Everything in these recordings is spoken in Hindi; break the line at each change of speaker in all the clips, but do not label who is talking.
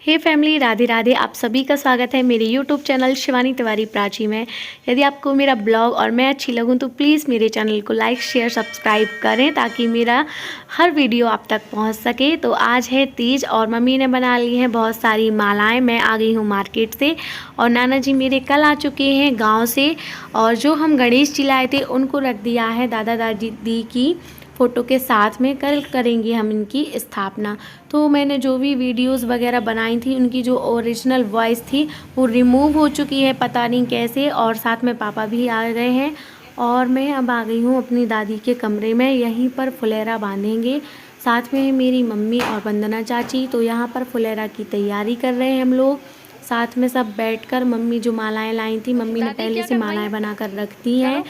हे फैमिली, राधे राधे। आप सभी का स्वागत है मेरे यूट्यूब चैनल शिवानी तिवारी प्राची में। यदि आपको मेरा ब्लॉग और मैं अच्छी लगूं तो प्लीज़ मेरे चैनल को लाइक शेयर सब्सक्राइब करें ताकि मेरा हर वीडियो आप तक पहुंच सके। तो आज है तीज और मम्मी ने बना ली हैं बहुत सारी मालाएं। मैं आ गई हूं मार्केट से और नाना जी मेरे कल आ चुके हैं गाँव से। और जो हम गणेश जी लाए थे उनको रख दिया है दादा दादी की फ़ोटो के साथ में। कल करेंगे हम इनकी स्थापना। तो मैंने जो भी वीडियोस वगैरह बनाई थी उनकी जो ओरिजिनल वॉइस थी वो रिमूव हो चुकी है, पता नहीं कैसे। और साथ में पापा भी आ गए हैं और मैं अब आ गई हूँ अपनी दादी के कमरे में। यहीं पर फुलेरा बांधेंगे। साथ में है मेरी मम्मी और वंदना चाची। तो यहाँ पर फुलेरा की तैयारी कर रहे हैं हम लोग साथ में सब बैठकर। मम्मी जो मालाएं लाई थी, मम्मी ने पहले से मालाएं बना कर रख दी हैं।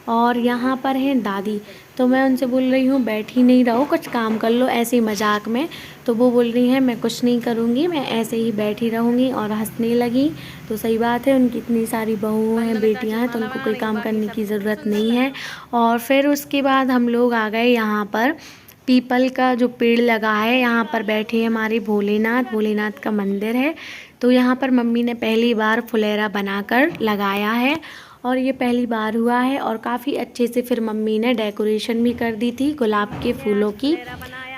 और यहाँ पर हैं दादी। तो मैं उनसे बोल रही हूँ बैठी नहीं रहो, कुछ काम कर लो, ऐसे ही मजाक में। तो वो बोल रही हैं मैं कुछ नहीं करूँगी, मैं ऐसे ही बैठी रहूँगी, और हंसने लगी। तो सही बात है, उनकी इतनी सारी बहुएँ हैं, बेटियाँ हैं, तो उनको कोई काम करने की ज़रूरत नहीं है। और फिर उसके बाद हम लोग आ गए यहाँ पर। पीपल का जो पेड़ लगा है यहाँ पर बैठे हैं हमारे भोलेनाथ का मंदिर है। तो यहाँ पर मम्मी ने पहली बार फुलेरा बनाकर लगाया है और ये पहली बार हुआ है। और काफ़ी अच्छे से फिर मम्मी ने डेकोरेशन भी कर दी थी गुलाब के फूलों की।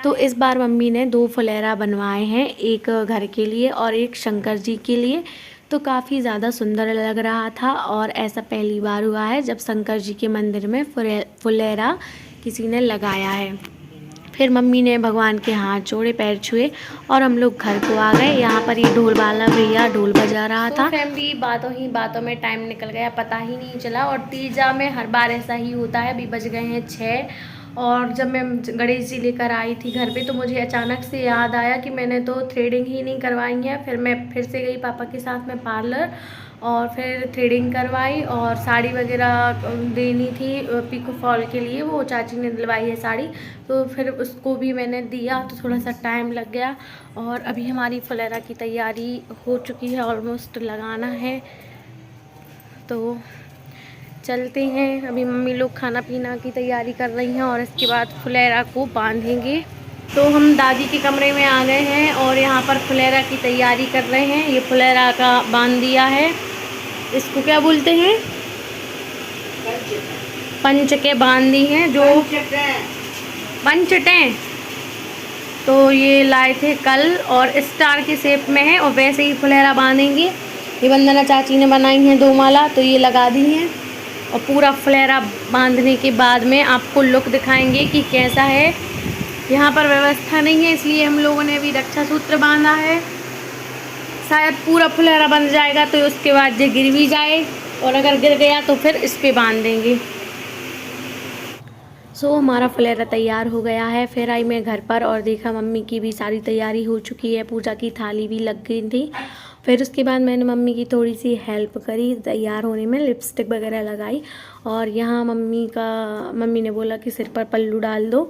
तो इस बार मम्मी ने 2 फुलेरा बनवाए हैं, एक घर के लिए और एक शंकर जी के लिए। तो काफ़ी ज़्यादा सुंदर लग रहा था और ऐसा पहली बार हुआ है जब शंकर जी के मंदिर में फुलेरा किसी ने लगाया है। फिर मम्मी ने भगवान के हाथ जोड़े, पैर छुए और हम लोग घर को आ गए। यहाँ पर ये ढोल वाला भैया ढोल बजा रहा था। फैमिली, बातों ही बातों में टाइम निकल गया, पता ही नहीं चला। और तीजा में हर बार ऐसा ही होता है। अभी बज गए हैं 6 और जब मैं गणेश जी लेकर आई थी घर पे तो मुझे अचानक से याद आया कि मैंने तो थ्रेडिंग ही नहीं करवाई है। फिर मैं फिर से गई पापा के साथ में पार्लर और फिर थ्रेडिंग करवाई। और साड़ी वगैरह देनी थी पिको फॉल के लिए, वो चाची ने दिलवाई है साड़ी, तो फिर उसको भी मैंने दिया। तो थोड़ा सा टाइम लग गया। और अभी हमारी फुलेरा की तैयारी हो चुकी है, ऑलमोस्ट लगाना है। तो चलते हैं, अभी मम्मी लोग खाना पीना की तैयारी कर रही हैं और इसके बाद फुलेरा को बांधेंगे। तो हम दादी के कमरे में आ गए हैं और यहाँ पर फुलेरा की तैयारी कर रहे हैं। ये फुलेरा का बांध दिया है, इसको क्या बोलते हैं, पंच के बांध दी हैं, जो पंचटें। तो ये लाए थे कल और स्टार के शेप में है और वैसे ही फुलेरा बांधेंगे। ये वंदना चाची ने बनाई हैं 2 माला, तो ये लगा दी हैं। और पूरा फुलेरा बांधने के बाद में आपको लुक दिखाएंगे कि कैसा है। यहाँ पर व्यवस्था नहीं है इसलिए हम लोगों ने अभी रक्षा सूत्र बांधा है। शायद पूरा फुलेरा बन जाएगा तो उसके बाद ये गिर भी जाए, और अगर गिर गया तो फिर इस पे बांध देंगे। सो हमारा फुलेरा तैयार हो गया है। फिर आई मैं घर पर और देखा मम्मी की भी सारी तैयारी हो चुकी है, पूजा की थाली भी लग गई थी। फिर उसके बाद मैंने मम्मी की थोड़ी सी हेल्प करी तैयार होने में, लिपस्टिक वगैरह लगाई। और यहाँ मम्मी ने बोला कि सिर पर पल्लू डाल दो,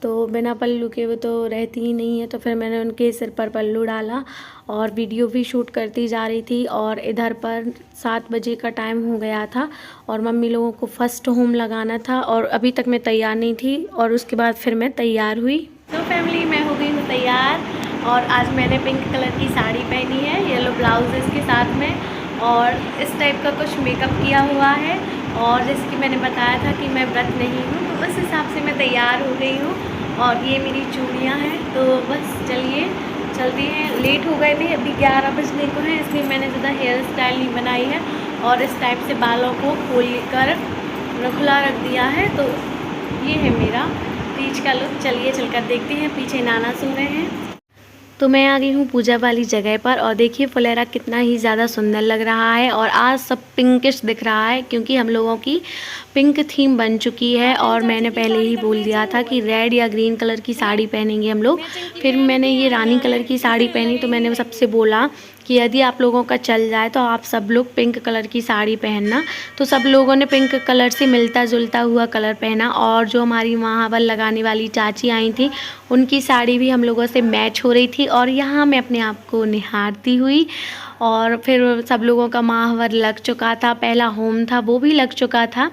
तो बिना पल्लू के वो तो रहती ही नहीं है। तो फिर मैंने उनके सिर पर पल्लू डाला और वीडियो भी शूट करती जा रही थी। और इधर पर 7 बजे का टाइम हो गया था और मम्मी लोगों को फर्स्ट होम लगाना था और अभी तक मैं तैयार नहीं थी। और उसके बाद फिर मैं तैयार हुई। तो फैमिली, मैं हो गई हूँ तैयार और आज मैंने पिंक कलर की साड़ी पहनी है, येलो ब्लाउज इसके साथ में, और इस टाइप का कुछ मेकअप किया हुआ है। और जैसे कि मैंने बताया था कि मैं व्रत नहीं हूँ, तो उस हिसाब से मैं तैयार हो गई हूँ। और ये मेरी चूड़ियाँ हैं। तो बस चलिए चलते हैं, लेट हो गए थे, अभी 11 बजने को है, इसलिए मैंने ज़्यादा हेयर स्टाइल नहीं बनाई है और इस टाइप से बालों को खोल कर खुला रख दिया है। तो ये है मेरा तीज का लुक। चलिए चलकर देखते हैं, पीछे नाना सो रहे हैं। तो मैं आ गई हूँ पूजा वाली जगह पर और देखिए फुलेरा कितना ही ज़्यादा सुंदर लग रहा है। और आज सब पिंकिश दिख रहा है क्योंकि हम लोगों की पिंक थीम बन चुकी है। और मैंने पहले ही बोल दिया था कि रेड या ग्रीन कलर की साड़ी पहनेंगे हम लोग। फिर मैंने ये रानी कलर की साड़ी पहनी, तो मैंने सबसे बोला कि यदि आप लोगों का चल जाए तो आप सब लोग पिंक कलर की साड़ी पहनना। तो सब लोगों ने पिंक कलर से मिलता जुलता हुआ कलर पहना। और जो हमारी महावर लगाने वाली चाची आई थी उनकी साड़ी भी हम लोगों से मैच हो रही थी। और यहाँ मैं अपने आप को निहारती हुई, और फिर सब लोगों का महावर लग चुका था, पहला होम था वो भी लग चुका था।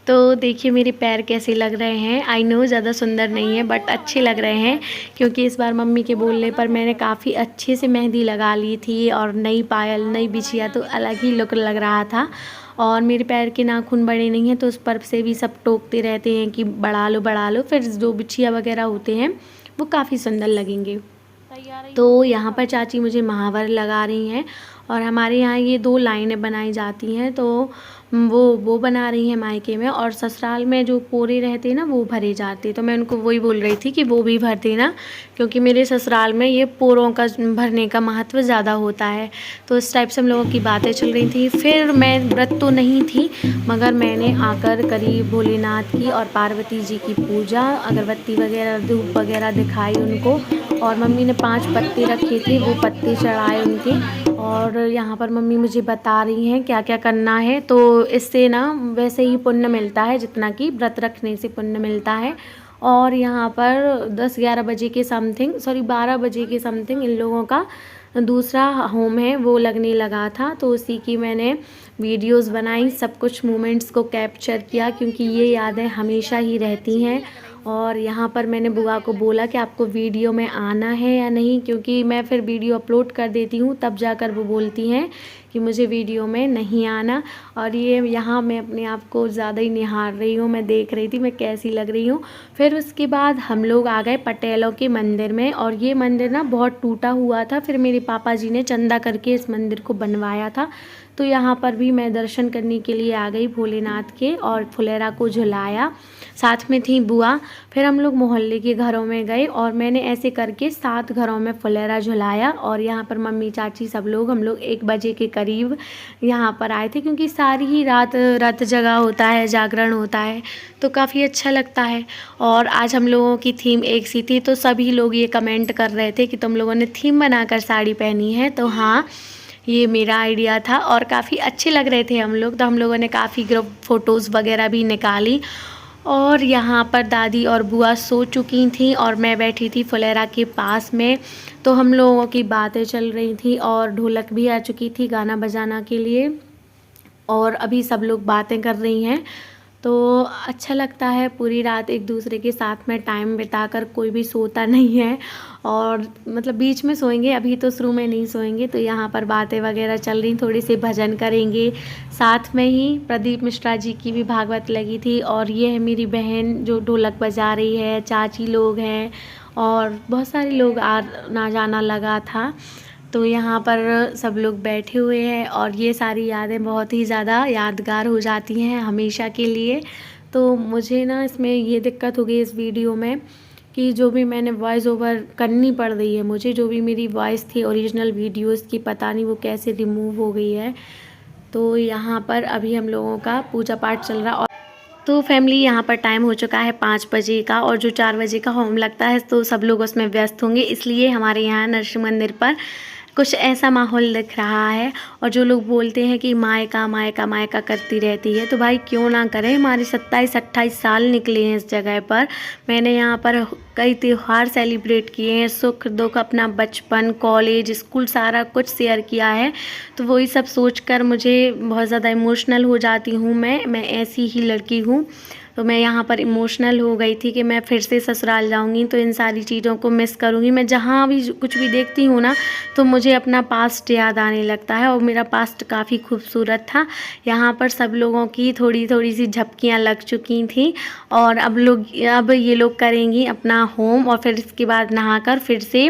तो देखिए मेरे पैर कैसे लग रहे हैं। आई नो ज़्यादा सुंदर नहीं है बट अच्छे लग रहे हैं, क्योंकि इस बार मम्मी के बोलने पर मैंने काफ़ी अच्छे से मेहंदी लगा ली थी और नई पायल नई बिछिया, तो अलग ही लुक लग रहा था। और मेरे पैर के नाखून बड़े नहीं हैं तो उस पर से भी सब टोकते रहते हैं कि बढ़ा लो बढ़ा लो, फिर जो बिछिया वगैरह होते हैं वो काफ़ी सुंदर लगेंगे। तो यहाँ पर चाची मुझे महावर लगा रही हैं और हमारे यहाँ ये 2 लाइनें बनाई जाती हैं, तो वो बना रही हैं मायके में, और ससुराल में जो पोरे रहते हैं ना वो भरे जाते हैं। तो मैं उनको वही बोल रही थी कि वो भी भर देना, क्योंकि मेरे ससुराल में ये पोरों का भरने का महत्व ज़्यादा होता है। तो इस टाइप से हम लोगों की बातें चल रही थी। फिर मैं व्रत तो नहीं थी, मगर मैंने आकर करी भोलेनाथ की और पार्वती जी की पूजा, अगरबत्ती वगैरह धूप वगैरह दिखाई उनको, और मम्मी ने 5 पत्ते रखे थे वो पत्ते चढ़ाए उनके। और यहाँ पर मम्मी मुझे बता रही हैं क्या क्या करना है। तो इससे ना वैसे ही पुण्य मिलता है जितना कि व्रत रखने से पुण्य मिलता है। और यहाँ पर 10-11 बजे के समथिंग, 12 बजे के समथिंग इन लोगों का दूसरा होम है वो लगने लगा था, तो उसी की मैंने वीडियोस बनाई, सब कुछ मोमेंट्स को कैप्चर किया, क्योंकि ये यादें हमेशा ही रहती हैं। और यहाँ पर मैंने बुआ को बोला कि आपको वीडियो में आना है या नहीं, क्योंकि मैं फिर वीडियो अपलोड कर देती हूँ तब जाकर वो बोलती हैं कि मुझे वीडियो में नहीं आना। और ये यहाँ मैं अपने आप को ज़्यादा ही निहार रही हूँ, मैं देख रही थी मैं कैसी लग रही हूँ। फिर उसके बाद हम लोग आ गए पटेलों के मंदिर में, और ये मंदिर ना बहुत टूटा हुआ था, फिर मेरे पापा जी ने चंदा करके इस मंदिर को बनवाया था। तो यहाँ पर भी मैं दर्शन करने के लिए आ गई भोलेनाथ के, और फुलेरा को झुलाया, साथ में थी बुआ। फिर हम लोग मोहल्ले के घरों में गए और मैंने ऐसे करके 7 घरों में फुलेरा झुलाया। और यहाँ पर मम्मी चाची सब लोग, हम लोग 1 बजे के करीब यहाँ पर आए थे, क्योंकि सारी ही रात जगह होता है, जागरण होता है, तो काफ़ी अच्छा लगता है। और आज हम लोगों की थीम एक सी थी, तो सभी लोग ये कमेंट कर रहे थे कि तुम लोगों ने थीम बनाकर साड़ी पहनी है। तो हाँ, ये मेरा आइडिया था और काफ़ी अच्छे लग रहे थे हम लोग, तो हम लोगों ने काफ़ी ग्रुप फ़ोटोज़ वगैरह भी निकाली। और यहाँ पर दादी और बुआ सो चुकी थी और मैं बैठी थी फुलेरा के पास में, तो हम लोगों की बातें चल रही थी और ढोलक भी आ चुकी थी गाना बजाना के लिए, और अभी सब लोग बातें कर रही हैं। तो अच्छा लगता है पूरी रात एक दूसरे के साथ में टाइम बिताकर, कोई भी सोता नहीं है, और मतलब बीच में सोएंगे, अभी तो शुरू में नहीं सोएंगे। तो यहाँ पर बातें वगैरह चल रही, थोड़ी सी भजन करेंगे, साथ में ही प्रदीप मिश्रा जी की भी भागवत लगी थी। और ये है मेरी बहन जो ढोलक बजा रही है, चाची लोग हैं और बहुत सारे लोग आना जाना लगा था। तो यहाँ पर सब लोग बैठे हुए हैं और ये सारी यादें बहुत ही ज़्यादा यादगार हो जाती हैं हमेशा के लिए। तो मुझे ना इसमें ये दिक्कत हो गई इस वीडियो में कि जो भी मैंने वॉइस ओवर करनी पड़ रही है मुझे, जो भी मेरी वॉइस थी ओरिजिनल वीडियोस की, पता नहीं वो कैसे रिमूव हो गई है। तो यहाँ पर अभी हम लोगों का पूजा पाठ चल रहा। और तो फैमिली यहाँ पर टाइम हो चुका है 5 बजे का, और जो 4 बजे का होम लगता है तो सब लोग उसमें व्यस्त होंगे, इसलिए हमारे यहाँ नरसिंह मंदिर पर कुछ ऐसा माहौल दिख रहा है। और जो लोग बोलते हैं कि मायका मायका मायका करती रहती है, तो भाई क्यों ना करें। हमारे 27-28 साल निकले हैं इस जगह पर। मैंने यहाँ पर कई त्यौहार सेलिब्रेट किए हैं, सुख दुख, अपना बचपन, कॉलेज, स्कूल, सारा कुछ शेयर किया है। तो वही सब सोचकर मुझे बहुत ज़्यादा इमोशनल हो जाती हूँ। मैं ऐसी ही लड़की हूँ। तो मैं यहाँ पर इमोशनल हो गई थी कि मैं फिर से ससुराल जाऊँगी तो इन सारी चीज़ों को मिस करूँगी। मैं जहाँ भी कुछ भी देखती हूँ ना, तो मुझे अपना पास्ट याद आने लगता है, और मेरा पास्ट काफ़ी खूबसूरत था। यहाँ पर सब लोगों की थोड़ी थोड़ी सी झपकियाँ लग चुकी थी, और अब ये लोग करेंगी अपना होम, और फिर इसके बाद नहाकर फिर से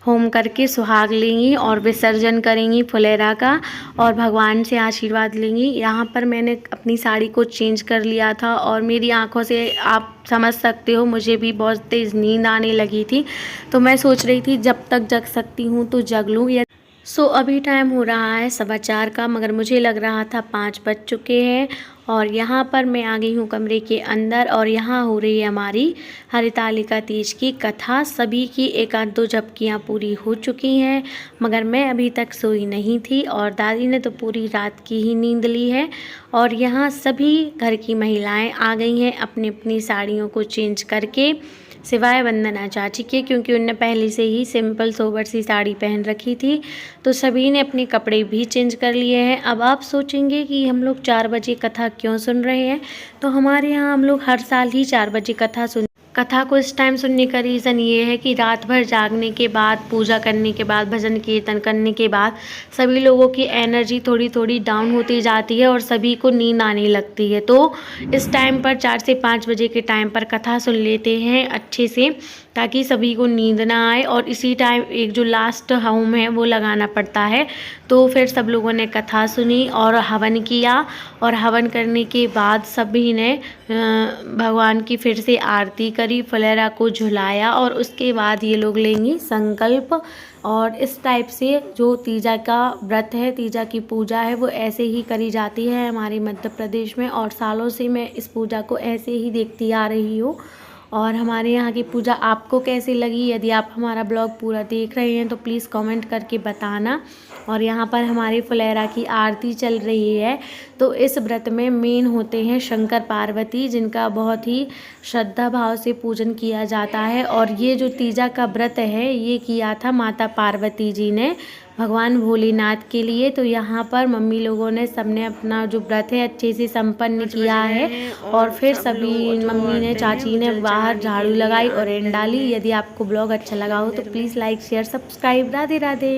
होम करके सुहाग लेंगी और विसर्जन करेंगी फुलेरा का, और भगवान से आशीर्वाद लेंगी। यहाँ पर मैंने अपनी साड़ी को चेंज कर लिया था, और मेरी आंखों से आप समझ सकते हो मुझे भी बहुत तेज़ नींद आने लगी थी। तो मैं सोच रही थी जब तक जग सकती हूँ तो जग लूँ। अभी टाइम हो रहा है 4:15 का, मगर मुझे लग रहा था 5 बज चुके हैं। और यहाँ पर मैं आ गई हूँ कमरे के अंदर, और यहाँ हो रही है हमारी हरितालिका तीज की कथा। सभी की 1-2 झपकियाँ पूरी हो चुकी हैं, मगर मैं अभी तक सोई नहीं थी, और दादी ने तो पूरी रात की ही नींद ली है। और यहाँ सभी घर की महिलाएं आ गई हैं अपनी अपनी साड़ियों को चेंज करके। सिवाय वंदना चाची के, क्योंकि उनने पहले से ही सिंपल सोबर सी साड़ी पहन रखी थी। तो सभी ने अपने कपड़े भी चेंज कर लिए हैं। अब आप सोचेंगे कि हम लोग 4 बजे कथा क्यों सुन रहे हैं, तो हमारे यहाँ हम लोग हर साल ही 4 बजे कथा को इस टाइम सुनने का रीज़न ये है कि रात भर जागने के बाद, पूजा करने के बाद, भजन कीर्तन करने के बाद सभी लोगों की एनर्जी थोड़ी थोड़ी डाउन होती जाती है और सभी को नींद आने लगती है। तो इस टाइम पर 4 से 5 बजे के टाइम पर कथा सुन लेते हैं अच्छे से, ताकि सभी को नींद ना आए। और इसी टाइम एक जो लास्ट होम है वो लगाना पड़ता है। तो फिर सब लोगों ने कथा सुनी और हवन किया, और हवन करने के बाद सभी ने भगवान की फिर से आरती करी, फुलेरा को झुलाया, और उसके बाद ये लोग लेंगी संकल्प। और इस टाइप से जो तीजा का व्रत है, तीजा की पूजा है, वो ऐसे ही करी जाती है हमारे मध्य प्रदेश में, और सालों से मैं इस पूजा को ऐसे ही देखती आ रही हूँ। और हमारे यहाँ की पूजा आपको कैसी लगी? यदि आप हमारा ब्लॉग पूरा देख रहे हैं तो प्लीज़ कमेंट करके बताना। और यहाँ पर हमारी फुलेरा की आरती चल रही है। तो इस व्रत में मेन होते हैं शंकर पार्वती, जिनका बहुत ही श्रद्धा भाव से पूजन किया जाता है। और ये जो तीजा का व्रत है ये किया था माता पार्वती जी ने भगवान भोलेनाथ के लिए। तो यहाँ पर मम्मी लोगों ने सबने अपना जो व्रत है अच्छे से संपन्न किया है। और फिर सभी मम्मी ने, चाची ने बाहर झाड़ू लगाई और एंड डाली। यदि आपको ब्लॉग अच्छा लगा हो तो please like share subscribe. Radhe Radhe.